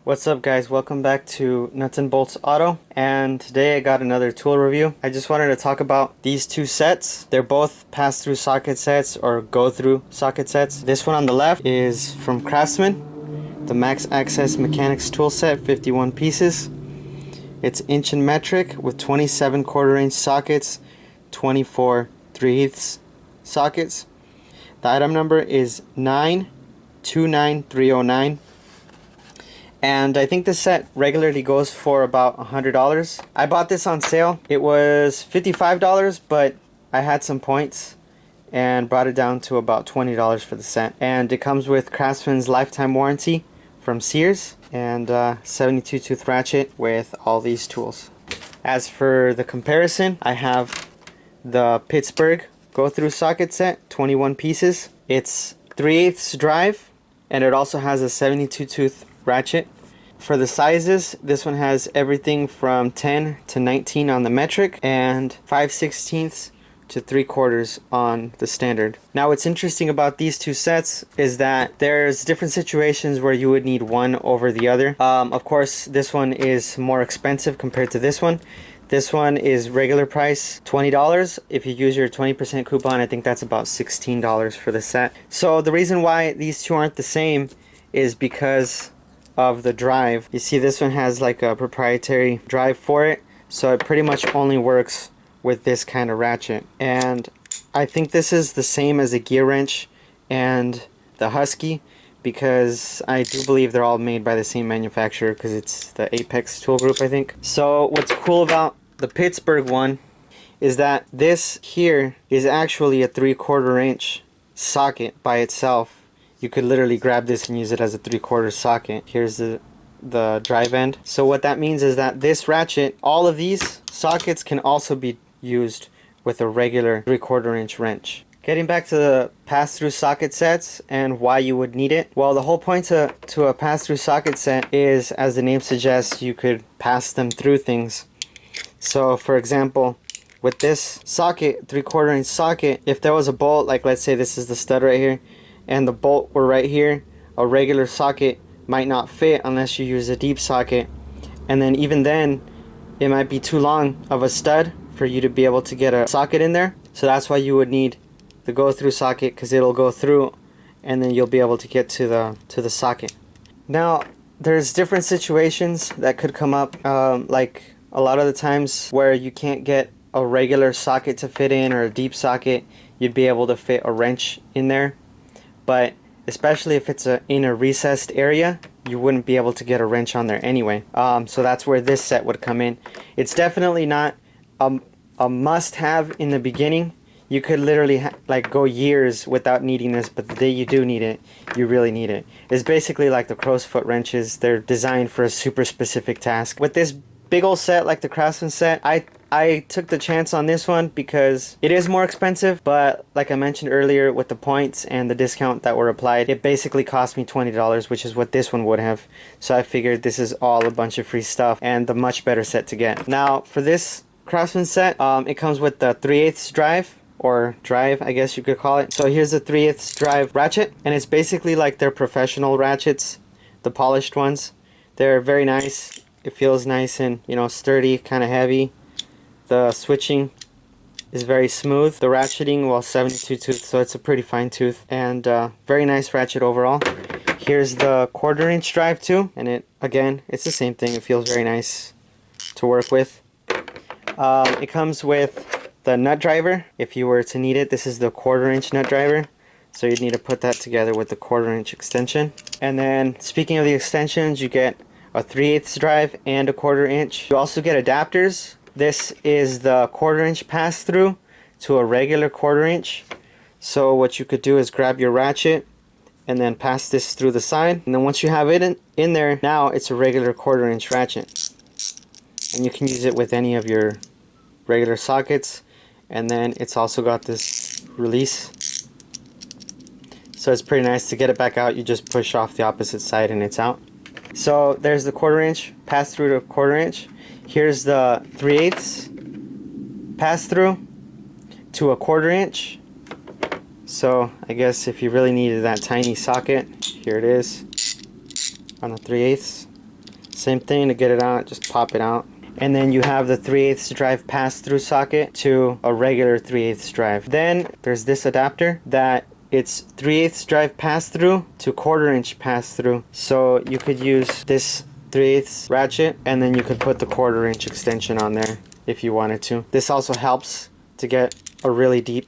What's up guys, welcome back to Nuts and Bolts Auto, and today I got another tool review. I just wanted to talk about these two sets. They're both pass-through socket sets or go-through socket sets. This one on the left is from Craftsman, the Max Access Mechanics tool set, 51 pieces. It's inch and metric with 27 quarter-inch sockets, 24 3/8 sockets. The item number is 929309. And I think this set regularly goes for about $100. I bought this on sale. It was $55, but I had some points and brought it down to about $20 for the set. And it comes with Craftsman's lifetime warranty from Sears and 72 tooth ratchet with all these tools. As for the comparison, I have the Pittsburgh Go-Thru socket set, 21 pieces. It's 3/8 drive, and it also has a 72 tooth ratchet. For the sizes, this one has everything from 10 to 19 on the metric and 5/16 to 3/4 on the standard. Now what's interesting about these two sets is that there's different situations where you would need one over the other. Of course, this one is more expensive compared to this one. This one is regular price $20. If you use your 20% coupon, I think that's about $16 for the set. So the reason why these two aren't the same is because of the drive. You see, this one has like a proprietary drive for it, so it pretty much only works with this kind of ratchet. And I think this is the same as a gear wrench and the Husky, because I do believe they're all made by the same manufacturer, because it's the Apex tool group, I think. So what's cool about the Pittsburgh one is that this here is actually a 3/4 inch socket by itself. You could literally grab this and use it as a 3/4 socket. Here's the drive end. So what that means is that this ratchet, all of these sockets can also be used with a regular 3/4 inch wrench. Getting back to the pass-through socket sets and why you would need it. Well, the whole point to a pass-through socket set is, as the name suggests, you could pass them through things. So for example, with this socket, 3/4 inch socket, if there was a bolt, like let's say this is the stud right here, and the bolt were right here, a regular socket might not fit unless you use a deep socket. And then even then, it might be too long of a stud for you to be able to get a socket in there. So that's why you would need the go-through socket, because it'll go through and then you'll be able to get to the socket. Now there's different situations that could come up, like a lot of the times where you can't get a regular socket to fit in or a deep socket, you'd be able to fit a wrench in there. But especially if it's in a recessed area, you wouldn't be able to get a wrench on there anyway. So that's where this set would come in. It's definitely not a must-have in the beginning. You could literally like go years without needing this, but the day you do need it, you really need it. It's basically like the crow's foot wrenches. They're designed for a super specific task. With this big old set like the Craftsman set, I took the chance on this one because it is more expensive, but like I mentioned earlier, with the points and the discount that were applied, it basically cost me $20, which is what this one would have. So I figured this is all a bunch of free stuff and the much better set to get. Now for this Craftsman set, it comes with the 3/8 drive, or drive I guess you could call it. So here's the 3/8 drive ratchet, and it's basically like their professional ratchets, the polished ones. They're very nice. It feels nice and, you know, sturdy, kind of heavy. The switching is very smooth. The ratcheting, well, 72 tooth, so it's a pretty fine tooth, and very nice ratchet overall. Here's the 1/4 inch drive too, and it's the same thing. It feels very nice to work with. It comes with the nut driver if you were to need it. This is the 1/4 inch nut driver, so you'd need to put that together with the 1/4 inch extension. And then speaking of the extensions, you get a 3/8 drive and a 1/4 inch. You also get adapters. This is the 1/4 inch pass-through to a regular 1/4 inch. So what you could do is grab your ratchet and then pass this through the side, and then once you have it in there, now it's a regular 1/4 inch ratchet, and you can use it with any of your regular sockets. And then it's also got this release, so it's pretty nice. To get it back out, you just push off the opposite side and it's out. So there's the 1/4 inch pass-through to 1/4 inch. Here's the 3/8 pass-through to a 1/4 inch. So I guess if you really needed that tiny socket, here it is on the 3/8. Same thing to get it out, just pop it out. And then you have the 3/8 drive pass-through socket to a regular 3/8 drive. Then there's this adapter that it's 3/8 drive pass-through to 1/4 inch pass-through. So you could use this 3/8 ratchet and then you could put the 1/4 inch extension on there if you wanted to. This also helps to get a really deep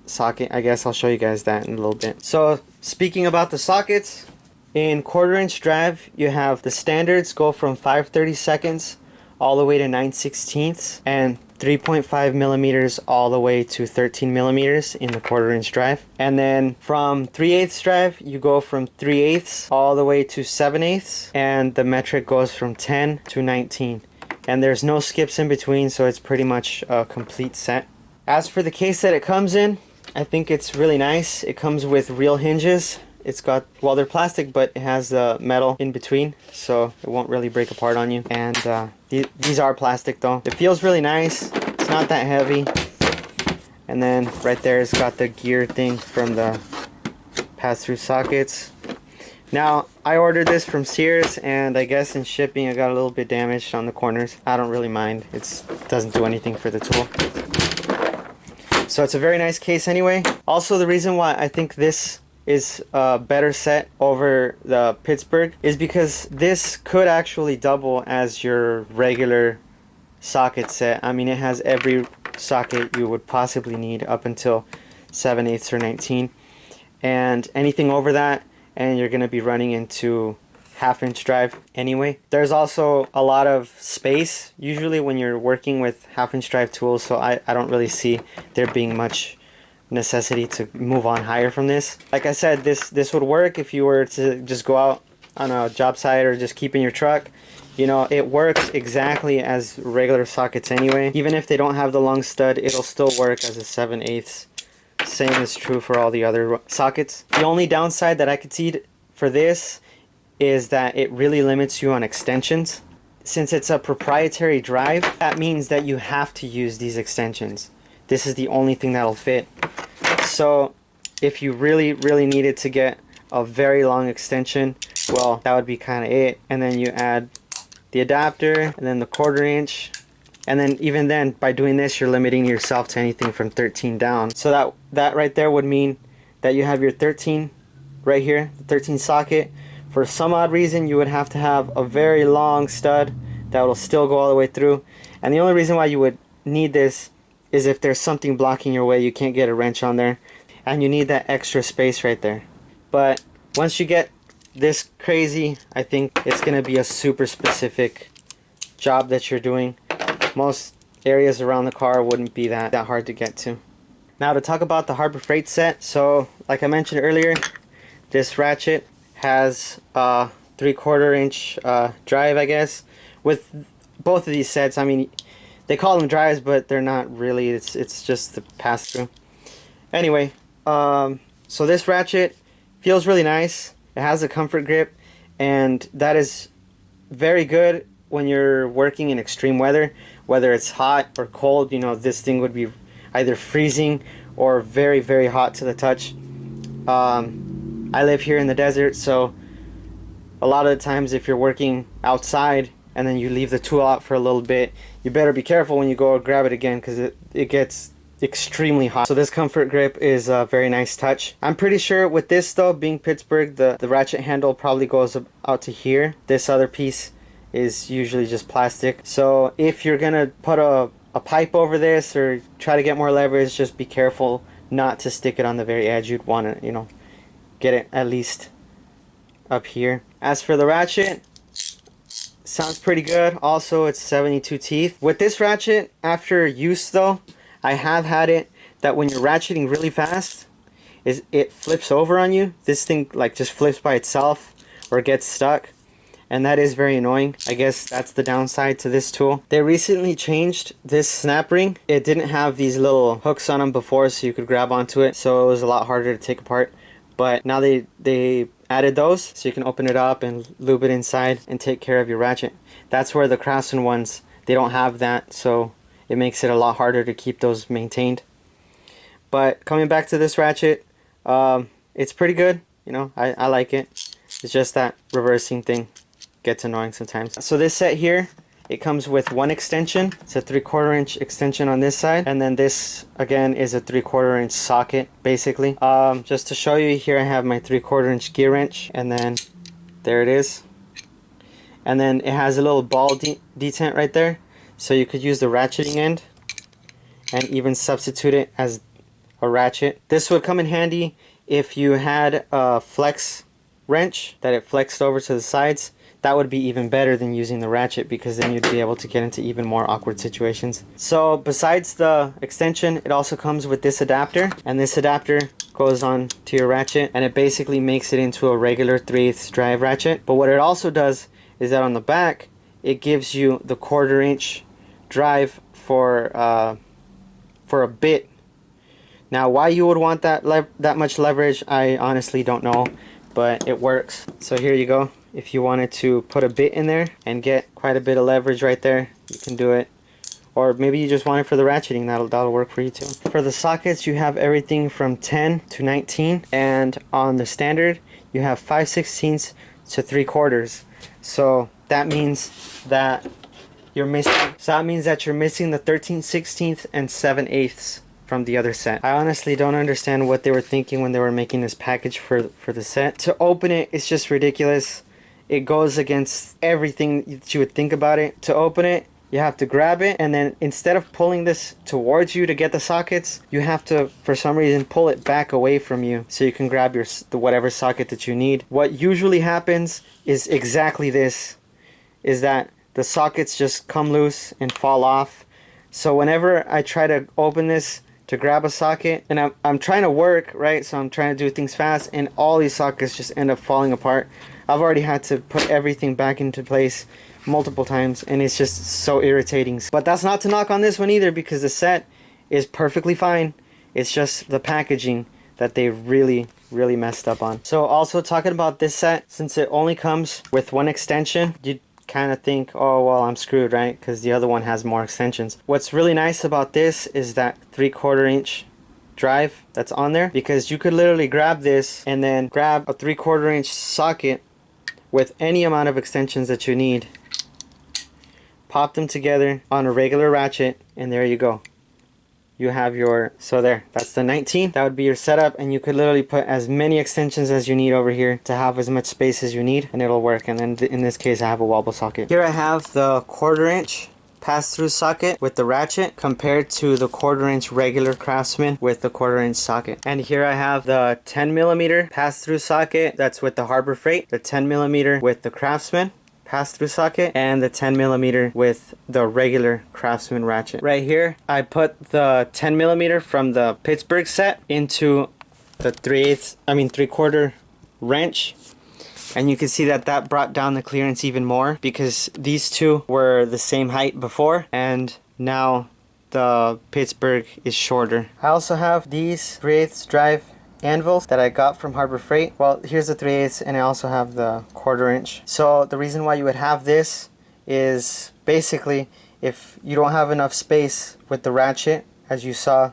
socket. I guess I'll show you guys that in a little bit. So speaking about the sockets, in 1/4 inch drive you have the standards go from 5/32 all the way to 9/16 and 3.5 millimeters all the way to 13 millimeters in the 1/4 inch drive. And then from 3/8 drive you go from 3/8 all the way to 7/8, and the metric goes from 10 to 19, and there's no skips in between, so it's pretty much a complete set. As for the case that it comes in, I think it's really nice. It comes with real hinges. It's got, well, they're plastic, but it has the metal in between, so it won't really break apart on you. And these are plastic though. It feels really nice. It's not that heavy. And then right there it's got the gear thing from the pass-through sockets. Now, I ordered this from Sears, and I guess in shipping I got a little bit damaged on the corners. I don't really mind. It doesn't do anything for the tool. So it's a very nice case anyway. Also, the reason why I think this is a better set over the Pittsburgh is because this could actually double as your regular socket set. I mean, it has every socket you would possibly need up until 7/8 or 19, and anything over that and you're gonna be running into 1/2 inch drive anyway. There's also a lot of space usually when you're working with 1/2 inch drive tools, so I don't really see there being much necessity to move on higher from this. Like I said, this would work if you were to just go out on a job site or just keep in your truck. You know, it works exactly as regular sockets anyway. Even if they don't have the long stud, it'll still work as a 7/8. Same is true for all the other sockets. The only downside that I could see for this is that it really limits you on extensions. Since it's a proprietary drive, that means that you have to use these extensions. This is the only thing that'll fit. So if you really needed to get a very long extension, well, that would be kind of it. And then you add the adapter and then the 1/4 inch, and then even then, by doing this, you're limiting yourself to anything from 13 down. So that right there would mean that you have your 13 right here, the 13 socket. For some odd reason, you would have to have a very long stud that will still go all the way through. And the only reason why you would need this is if there's something blocking your way, you can't get a wrench on there, and you need that extra space right there. But once you get this crazy, I think it's going to be a super specific job that you're doing. Most areas around the car wouldn't be that hard to get to. Now to talk about the Harbor Freight set. So like I mentioned earlier, this ratchet has a 3/4 inch drive, I guess. With both of these sets, I mean, they call them drives, but they're not really. It's just the pass-through. Anyway, so this ratchet feels really nice. It has a comfort grip, and that is very good when you're working in extreme weather, whether it's hot or cold. You know, this thing would be either freezing or very hot to the touch. I live here in the desert, so a lot of the times if you're working outside and then you leave the tool out for a little bit, you better be careful when you go grab it again, because it gets extremely hot. So this comfort grip is a very nice touch. I'm pretty sure with this though, being Pittsburgh, the ratchet handle probably goes out to here. This other piece is usually just plastic. So if you're gonna put a pipe over this or try to get more leverage, just be careful not to stick it on the very edge. You'd want to, you know, get it at least up here. As for the ratchet, sounds pretty good. Also, it's 72 teeth. With this ratchet, after use though, I have had it that when you're ratcheting really fast, it flips over on you. This thing like just flips by itself or gets stuck, and that is very annoying. I guess that's the downside to this tool. They recently changed this snap ring. It didn't have these little hooks on them before, so you could grab onto it, so it was a lot harder to take apart. But now they added those, so you can open it up and lube it inside and take care of your ratchet. That's where the Craftsman ones, they don't have that, so it makes it a lot harder to keep those maintained. But coming back to this ratchet, it's pretty good. You know, I like it. It's just that reversing thing gets annoying sometimes. So this set here, it comes with one extension. It's a 3/4 inch extension on this side, and then this again is a 3/4 inch socket basically. Just to show you, here I have my 3/4 inch gear wrench, and then there it is. And then it has a little ball detent right there, so you could use the ratcheting end and even substitute it as a ratchet. This would come in handy if you had a flex wrench that it flexed over to the sides. That would be even better than using the ratchet, because then you'd be able to get into even more awkward situations. So besides the extension, it also comes with this adapter, and this adapter goes on to your ratchet, and it basically makes it into a regular 3/8 drive ratchet. But what it also does is that on the back, it gives you the 1/4 inch drive for a bit. Now, why you would want that much leverage, I honestly don't know, but it works. So here you go. If you wanted to put a bit in there and get quite a bit of leverage right there, you can do it. Or maybe you just want it for the ratcheting, that'll work for you too. For the sockets, you have everything from 10 to 19, and on the standard, you have 5/16 to 3/4. So that means that you're missing the 13/16 and 7/8 from the other set. I honestly don't understand what they were thinking when they were making this package for the set. To open it, it's just ridiculous. It goes against everything that you would think about it. To open it, you have to grab it, and then instead of pulling this towards you to get the sockets, you have to, for some reason, pull it back away from you so you can grab the whatever socket that you need. What usually happens is exactly this, is that the sockets just come loose and fall off. So whenever I try to open this to grab a socket, and I'm trying to work, right? So I'm trying to do things fast, and all these sockets just end up falling apart. I've already had to put everything back into place multiple times, and it's just so irritating. But that's not to knock on this one either, because the set is perfectly fine. It's just the packaging that they really messed up on. So also talking about this set, since it only comes with one extension, you kind of think, oh well, I'm screwed, right? Because the other one has more extensions. What's really nice about this is that 3/4 inch drive that's on there, because you could literally grab this and then grab a 3/4 inch socket with any amount of extensions that you need, pop them together on a regular ratchet, and there you go. You have your, so there, that's the 19. That would be your setup, and you could literally put as many extensions as you need over here to have as much space as you need, and it'll work. And then in this case, I have a wobble socket. Here I have the 1/4 inch pass-through socket with the ratchet compared to the 1/4 inch regular Craftsman with the 1/4 inch socket. And here I have the 10mm pass-through socket that's with the Harbor Freight, the 10mm with the Craftsman pass-through socket, and the 10mm with the regular Craftsman ratchet. Right here, I put the 10mm from the Pittsburgh set into the 3/4 wrench, and you can see that that brought down the clearance even more, because these two were the same height before, and now the Pittsburgh is shorter. I also have these 3/8 drive anvils that I got from Harbor Freight. Well, here's the 3/8, and I also have the 1/4 inch. So the reason why you would have this is basically if you don't have enough space with the ratchet, as you saw,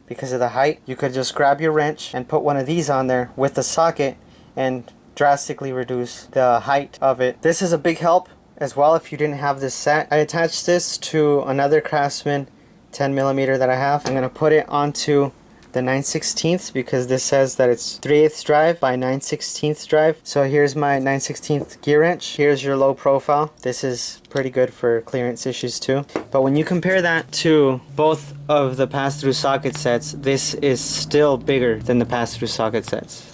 because of the height, you could just grab your wrench and put one of these on there with the socket and drastically reduce the height of it. This is a big help as well if you didn't have this set. I attached this to another Craftsman 10mm that I have. I'm going to put it onto the 9/16 because this says that it's 3/8 drive by 9/16 drive. So here's my 9/16 gear wrench. Here's your low profile. This is pretty good for clearance issues too. But when you compare that to both of the pass-through socket sets, this is still bigger than the pass-through socket sets.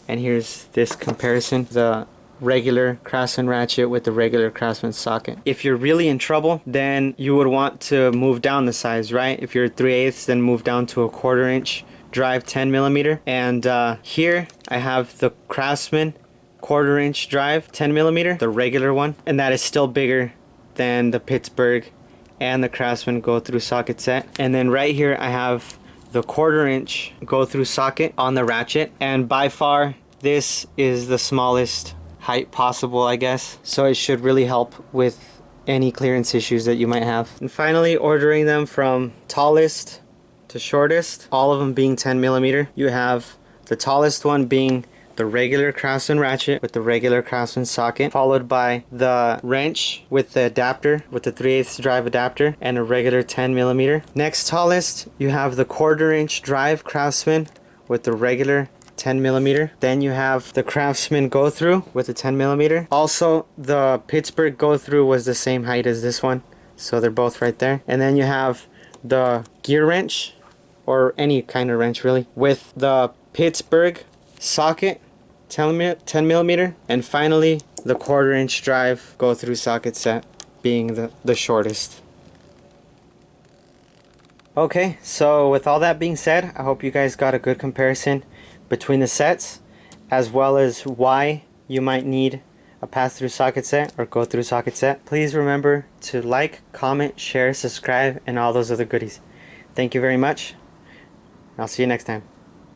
And here's this comparison, the regular Craftsman ratchet with the regular Craftsman socket. If you're really in trouble, then you would want to move down the size, right? If you're 3/8, then move down to a 1/4 inch drive 10mm. And here I have the Craftsman 1/4 inch drive 10mm, the regular one, and that is still bigger than the Pittsburgh and the Craftsman Go-Thru socket set. And then right here I have the 1/4 inch Go-Thru socket on the ratchet, and by far this is the smallest height possible, I guess, so it should really help with any clearance issues that you might have. And finally, ordering them from tallest to shortest, all of them being 10mm. You have the tallest one being the regular Craftsman ratchet with the regular Craftsman socket, followed by the wrench with the adapter, with the 3/8 drive adapter, and a regular 10mm. Next tallest, you have the 1/4 inch drive Craftsman with the regular 10mm. Then you have the Craftsman Go-Thru with the 10mm. Also, the Pittsburgh Go-Thru was the same height as this one, so they're both right there. And then you have the gear wrench, or any kind of wrench really, with the Pittsburgh socket, 10mm. And finally, the 1/4 inch drive Go-Thru socket set being the shortest. Okay, so with all that being said, I hope you guys got a good comparison between the sets, as well as why you might need a Pass-Thru socket set or Go-Thru socket set. Please remember to like, comment, share, subscribe, and all those other goodies. Thank you very much. I'll see you next time.